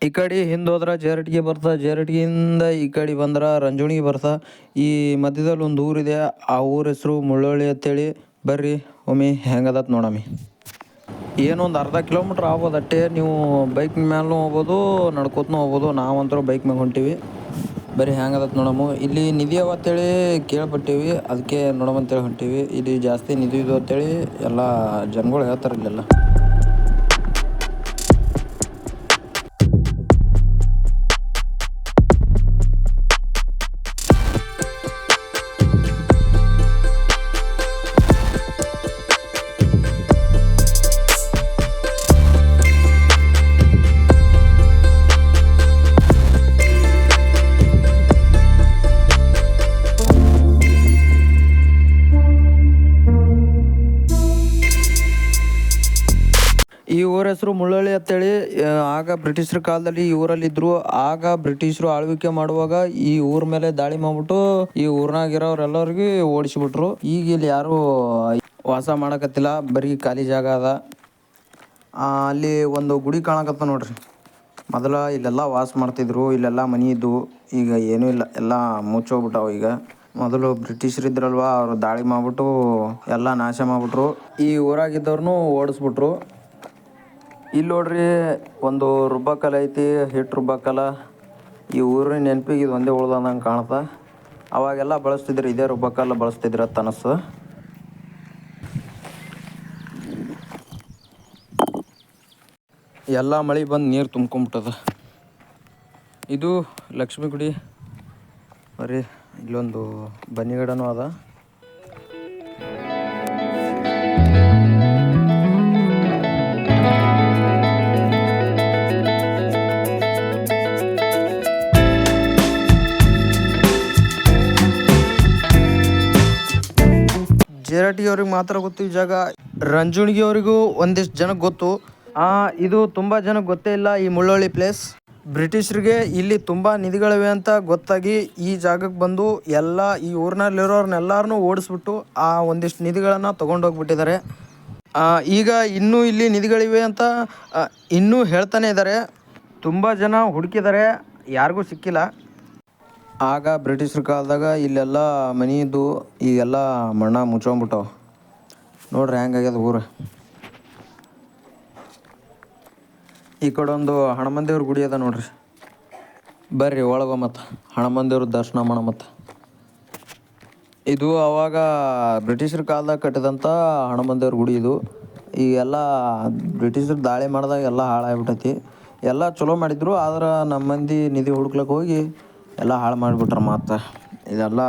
ಈ ಕಡೆ ಹಿಂದೆ ಹೋದ್ರೆ ಜೇರಟ್ಗಿ ಬರ್ತಾ, ಜೇರಟ್ಗಿಯಿಂದ ಈ ಕಡೆ ಬಂದ್ರೆ ರಂಜುಣಿಗೆ ಬರ್ತಾ. ಈ ಮಧ್ಯದಲ್ಲಿ ಒಂದು ಊರಿದೆ, ಆ ಊರ ಹೆಸರು ಮುಳ್ಳೊಳ್ಳಿ ಅಂತೇಳಿ. ಬರ್ರಿ ಒಮ್ಮೆ ಹೆಂಗದತ್ ನೋಡಮ್ಮಿ. ಏನೊಂದು ಅರ್ಧ ಕಿಲೋಮೀಟ್ರ್ ಆಗ್ಬೋದು ಅಷ್ಟೇ. ನೀವು ಬೈಕ್ ಮೇಲೂ ಹೋಗ್ಬೋದು, ನಡ್ಕೋತನೂ ಹೋಗ್ಬೋದು. ನಾವಂತರೂ ಬೈಕ್ ಮ್ಯಾಗ ಹೊಂಟೀವಿ. ಬರೀ ಹೆಂಗದತ್ ನೋಡಮ್ಮ. ಇಲ್ಲಿ ನಿಧಿ ಅವ ಅಂತೇಳಿ ಕೇಳ್ಪಟ್ಟೀವಿ, ಅದಕ್ಕೆ ನೋಡಮಂತೇಳಿ ಹೊಂಟೀವಿ. ಇಲ್ಲಿ ಜಾಸ್ತಿ ನಿಧಿ ಇದು ಅಂತೇಳಿ ಎಲ್ಲ ಜನಗಳು ಹೇಳ್ತಾರೆ ಇಲ್ಲೆಲ್ಲ. ಈ ಊರ ಹೆಸರು ಮುಳ್ಳೊಳ್ಳಿ ಅಂತೇಳಿ. ಆಗ ಬ್ರಿಟಿಷರ ಕಾಲದಲ್ಲಿ ಈ ಊರಲ್ಲಿದ್ದರು. ಆಗ ಬ್ರಿಟಿಷರು ಆಳ್ವಿಕೆ ಮಾಡುವಾಗ ಈ ಊರ ಮೇಲೆ ದಾಳಿ ಮಾಡ್ಬಿಟ್ಟು ಈ ಊರ್ನಾಗಿರೋರೆಲ್ಲರಿಗೂ ಓಡಿಸಿಬಿಟ್ರು. ಈಗ ಇಲ್ಲಿ ಯಾರು ವಾಸ ಮಾಡಕತ್ತಿಲ್ಲ, ಬರೀ ಖಾಲಿ ಜಾಗ ಅದ. ಅಲ್ಲಿ ಒಂದು ಗುಡಿ ಕಾಣಕತ್ತ ನೋಡ್ರಿ. ಮೊದಲ ಇಲ್ಲೆಲ್ಲ ವಾಸ ಮಾಡ್ತಿದ್ರು, ಇಲ್ಲೆಲ್ಲ ಮನೆ ಇದ್ವು. ಈಗ ಏನೂ ಇಲ್ಲ, ಎಲ್ಲ ಮುಚ್ಚೋಗ್ಬಿಟ್ಟಾವ ಈಗ. ಮೊದಲು ಬ್ರಿಟಿಷರು ಇದ್ರಲ್ವ, ಅವರು ದಾಳಿ ಮಾಡ್ಬಿಟ್ಟು ಎಲ್ಲ ನಾಶ ಮಾಡಿಬಿಟ್ರು. ಈ ಊರಾಗಿದ್ದವ್ರನ್ನೂ ಓಡಿಸ್ಬಿಟ್ರು. ಇಲ್ಲಿ ನೋಡ್ರಿ ಒಂದು ರುಬ್ಬಕಲ್ಲ ಐತಿ, ಹಿಟ್ಟು ರುಬ್ಬಕಲ್ಲ. ಈ ಊರಿನ ನೆನಪಿಗೆ ಇದು ಒಂದೇ ಉಳ್ದಂಗೆ ಕಾಣುತ್ತೆ. ಅವಾಗೆಲ್ಲ ಬಳಸ್ತಿದ್ರು, ಇದೇ ರುಬ್ಬಕಲ್ಲ ಬಳಸ್ತಿದ್ರು ಅಂತ ಅನಿಸ್ತು. ಎಲ್ಲ ಮಳೆ ಬಂದು ನೀರು ತುಂಬ್ಕೊಂಬಿಟ್ಟದ. ಇದು ಲಕ್ಷ್ಮೀ ಗುಡಿ. ಬರೀ ಇಲ್ಲೊಂದು ಬನ್ನಿ ಗಿಡನೂ ಅದ. ಜೇರಟ್ಗಿ ಅವ್ರಿಗೆ ಮಾತ್ರ ಗೊತ್ತು ಈ ಜಾಗ. ರಂಜುಣಿಗಿ ಅವರಿಗೂ ಒಂದಿಷ್ಟು ಜನಕ್ಕೆ ಗೊತ್ತು. ಇದು ತುಂಬ ಜನಕ್ಕೆ ಗೊತ್ತೇ ಇಲ್ಲ ಈ ಮುಳ್ಳೊಳ್ಳಿ ಪ್ಲೇಸ್. ಬ್ರಿಟಿಷರಿಗೆ ಇಲ್ಲಿ ತುಂಬ ನಿಧಿಗಳಿವೆ ಅಂತ ಗೊತ್ತಾಗಿ ಈ ಜಾಗಕ್ಕೆ ಬಂದು ಎಲ್ಲ ಈ ಊರಿನಲ್ಲಿರೋರ್ನೆಲ್ಲರನ್ನೂ ಓಡಿಸ್ಬಿಟ್ಟು ಆ ಒಂದಿಷ್ಟು ನಿಧಿಗಳನ್ನು ತೊಗೊಂಡೋಗ್ಬಿಟ್ಟಿದ್ದಾರೆ. ಈಗ ಇನ್ನೂ ಇಲ್ಲಿ ನಿಧಿಗಳಿವೆ ಅಂತ ಇನ್ನೂ ಹೇಳ್ತಾನೆ ಇದ್ದಾರೆ. ತುಂಬ ಜನ ಹುಡುಕಿದ್ದಾರೆ, ಯಾರಿಗೂ ಸಿಕ್ಕಿಲ್ಲ. ಆಗ ಬ್ರಿಟಿಷರ ಕಾಲದಾಗ ಇಲ್ಲೆಲ್ಲ ಮನೆ ಇದ್ದು, ಈಗೆಲ್ಲ ಮಣ್ಣ ಮುಚ್ಕೊಂಬಿಟ್ಟವು. ನೋಡ್ರಿ ಹೆಂಗಾಗ್ಯದ ಊರು. ಈ ಕಡೆ ಒಂದು ಹನುಮಾನ್ ದೇವ್ರ ಗುಡಿ ಅದ ನೋಡ್ರಿ. ಬರ್ರಿ ಒಳಗೆ ಮತ್ತು ಹನುಮಾನ್ ದೇವ್ರ ದರ್ಶನ ಮಾಡ. ಮತ್ತು ಇದು ಅವಾಗ ಬ್ರಿಟಿಷರ ಕಾಲದಾಗ ಕಟ್ಟಿದಂಥ ಹನುಮಾನ್ ದೇವ್ರ ಗುಡಿ ಇದು. ಈಗೆಲ್ಲ ಬ್ರಿಟಿಷರು ದಾಳಿ ಮಾಡಿದಾಗ ಎಲ್ಲ ಹಾಳಾಗ್ಬಿಟ್ಟೈತಿ. ಎಲ್ಲ ಚಲೋ ಮಾಡಿದ್ರು, ಆದ್ರೆ ನಮ್ಮ ಮಂದಿ ನಿಧಿ ಹುಡ್ಕ್ಲಕ್ಕೆ ಹೋಗಿ ಎಲ್ಲ ಹಾಳು ಮಾಡಿಬಿಟ್ರ. ಮತ್ತು ಇದೆಲ್ಲ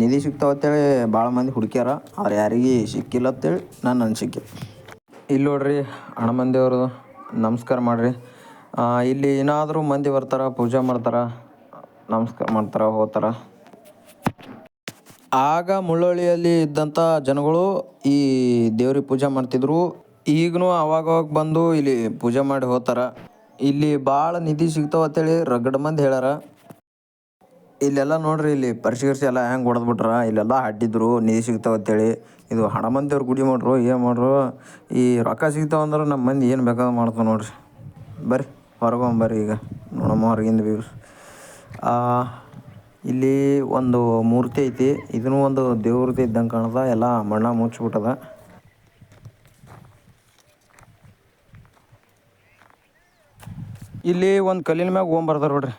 ನಿಧಿ ಸಿಗ್ತಾವ ಅಂತೇಳಿ ಭಾಳ ಮಂದಿ ಹುಡುಕ್ಯಾರ, ಆದ್ರೆ ಯಾರಿಗೆ ಸಿಕ್ಕಿಲ್ಲ ಅಂತೇಳಿ ನನ್ನ ಅನಿಸಿಕೆ. ಇಲ್ಲಿ ನೋಡ್ರಿ ಹನುಮಾನ್ ದೇವ್ರದು ನಮಸ್ಕಾರ ಮಾಡಿರಿ. ಇಲ್ಲಿ ಏನಾದರೂ ಮಂದಿ ಬರ್ತಾರೆ, ಪೂಜೆ ಮಾಡ್ತಾರೆ, ನಮಸ್ಕಾರ ಮಾಡ್ತಾರೆ, ಹೋಗ್ತಾರೆ. ಆಗ ಮುಳ್ಳೊಳ್ಳಿಯಲ್ಲಿ ಇದ್ದಂಥ ಜನಗಳು ಈ ದೇವ್ರಿಗೆ ಪೂಜೆ ಮಾಡ್ತಿದ್ರು. ಈಗಲೂ ಅವಾಗವಾಗ ಬಂದು ಇಲ್ಲಿ ಪೂಜೆ ಮಾಡಿ ಹೋಗ್ತಾರೆ. ಇಲ್ಲಿ ಭಾಳ ನಿಧಿ ಸಿಗ್ತಾವ ಅಂತೇಳಿ ರಗಡ್ ಮಂದಿ ಹೇಳ್ಯಾರ. ಇಲ್ಲೆಲ್ಲ ನೋಡ್ರಿ, ಇಲ್ಲಿ ಪರಿಶೀಲಿಸಿ ಎಲ್ಲ ಹೆಂಗೆ ಹೊಡೆದ್ಬಿಟ್ರ. ಇಲ್ಲೆಲ್ಲ ಅಡ್ಡಿದ್ರು ನಿಧಿ ಸಿಗ್ತಾವ ಅಂತೇಳಿ. ಇದು ಹನುಮಾನ್ ದೇವ್ರ ಗುಡಿ ಮಾಡ್ರು, ಏನು ಮಾಡ್ರು. ಈ ರೊಕ್ಕ ಸಿಗ್ತಾವಂದ್ರೆ ನಮ್ಮ ಮಂದಿ ಏನು ಬೇಕಾದ್ರೆ ಮಾಡ್ತಾವೆ ನೋಡ್ರಿ. ಬರ್ರಿ ಹೊರಗೊಂಬರ್ರಿ ಈಗ ನೋಡಮ್ಮ ಹೊರಗಿಂದ ವ್ಯೂಸ್. ಇಲ್ಲಿ ಒಂದು ಮೂರ್ತಿ ಐತಿ. ಇದನ್ನು ಒಂದು ದೇವ್ರದ್ದು ಇದ್ದಂಗೆ ಕಾಣದ. ಎಲ್ಲ ಮಣ್ಣ ಮುಚ್ಚಿಬಿಟ್ಟದ. ಇಲ್ಲಿ ಒಂದು ಕಲ್ಲಿನ ಮ್ಯಾಗ ಹೋಗ್ಬರ್ದಾರ ನೋಡ್ರಿ.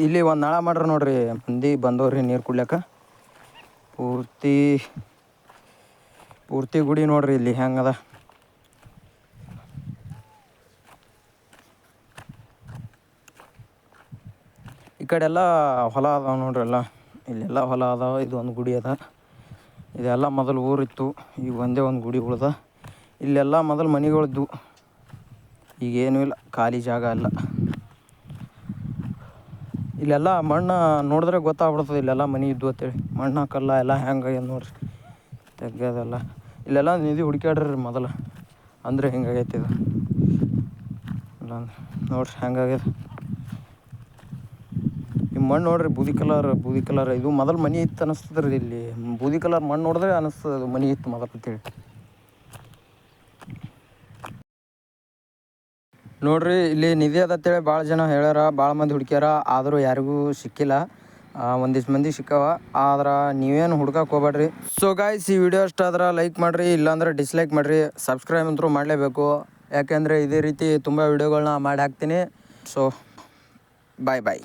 ಇಲ್ಲಿ ಒಂದು ನಾಳ ಮಾಡ್ರಿ ನೋಡ್ರಿ, ಮಂದಿ ಬಂದವ್ರಿ ನೀರು ಕುಡ್ಲಿಕ್ಕೆ. ಪೂರ್ತಿ ಗುಡಿ ನೋಡ್ರಿ ಇಲ್ಲಿ ಹೆಂಗದ. ಈ ಕಡೆ ಎಲ್ಲ ಹೊಲ ಅದಾವ ನೋಡ್ರಿ. ಎಲ್ಲ ಇಲ್ಲೆಲ್ಲ ಹೊಲ ಅದಾವ. ಇದು ಒಂದು ಗುಡಿ ಅದ. ಇದೆಲ್ಲ ಮೊದಲು ಊರಿತ್ತು, ಈಗ ಒಂದೇ ಒಂದು ಗುಡಿ ಉಳ್ದ. ಇಲ್ಲೆಲ್ಲ ಮೊದಲು ಮನೆಗಳಿದ್ವು, ಈಗೇನೂ ಇಲ್ಲ, ಖಾಲಿ ಜಾಗ ಎಲ್ಲ. ಇಲ್ಲೆಲ್ಲ ಮಣ್ಣು ನೋಡಿದ್ರೆ ಗೊತ್ತಾಗ್ಬಿಡ್ತದೆ ಇಲ್ಲೆಲ್ಲ ಮನೆ ಇದ್ವು ಅಂತೇಳಿ. ಮಣ್ಣು ಕಲ್ಲ ಎಲ್ಲ ಹೆಂಗಾಗ್ಯದ ನೋಡ್ರಿ, ತೆಗ್ಯೋದೆಲ್ಲ. ಇಲ್ಲೆಲ್ಲ ನಿಧಿ ಹುಡುಕ್ಯಾಡ್ರಿ ಮೊದಲು, ಅಂದರೆ ಹಿಂಗಾಗೈತಿ ಇದು. ಇಲ್ಲ ನೋಡ್ರಿ ಹೆಂಗಾಗ್ಯದ ಈ ಮಣ್ಣು ನೋಡ್ರಿ. ಬೂದಿ ಕಲರ್ ಇದು ಮೊದಲು ಮನೆ ಇತ್ತು ಅನ್ನಿಸ್ತದ್ರಿ. ಇಲ್ಲಿ ಬೂದಿ ಕಲರ್ ಮಣ್ಣು ನೋಡಿದ್ರೆ ಅನ್ನಿಸ್ತದೆ ಮನೆ ಇತ್ತು ಮೊದಲು ಅಂತೇಳಿ. ನೋಡ್ರಿ ಇಲ್ಲಿ ನಿಧಿ ಅದ ಅಂತೇಳಿ ಭಾಳ ಜನ ಹೇಳ್ಯಾರ, ಭಾಳ ಮಂದಿ ಹುಡುಕ್ಯಾರ, ಆದರೂ ಯಾರಿಗೂ ಸಿಕ್ಕಿಲ್ಲ. ಒಂದಿಷ್ಟು ಮಂದಿ ಸಿಕ್ಕವ, ಆದ್ರೆ ನೀವೇನು ಹುಡ್ಕಕ್ಕೆ ಹೋಗ್ಬೇಡ್ರಿ. ಸೊ ಗಾಯ್ಸ್, ಈ ವಿಡಿಯೋ ಇಷ್ಟ ಆದ್ರೆ ಲೈಕ್ ಮಾಡಿರಿ, ಇಲ್ಲಾಂದ್ರೆ ಡಿಸ್ಲೈಕ್ ಮಾಡಿರಿ. ಸಬ್ಸ್ಕ್ರೈಬ್ ಅಂತೂ ಮಾಡಲೇಬೇಕು, ಯಾಕೆಂದರೆ ಇದೇ ರೀತಿ ತುಂಬ ವಿಡಿಯೋಗಳನ್ನ ಮಾಡಿ ಹಾಕ್ತೀನಿ. ಸೊ ಬಾಯ್ ಬಾಯ್.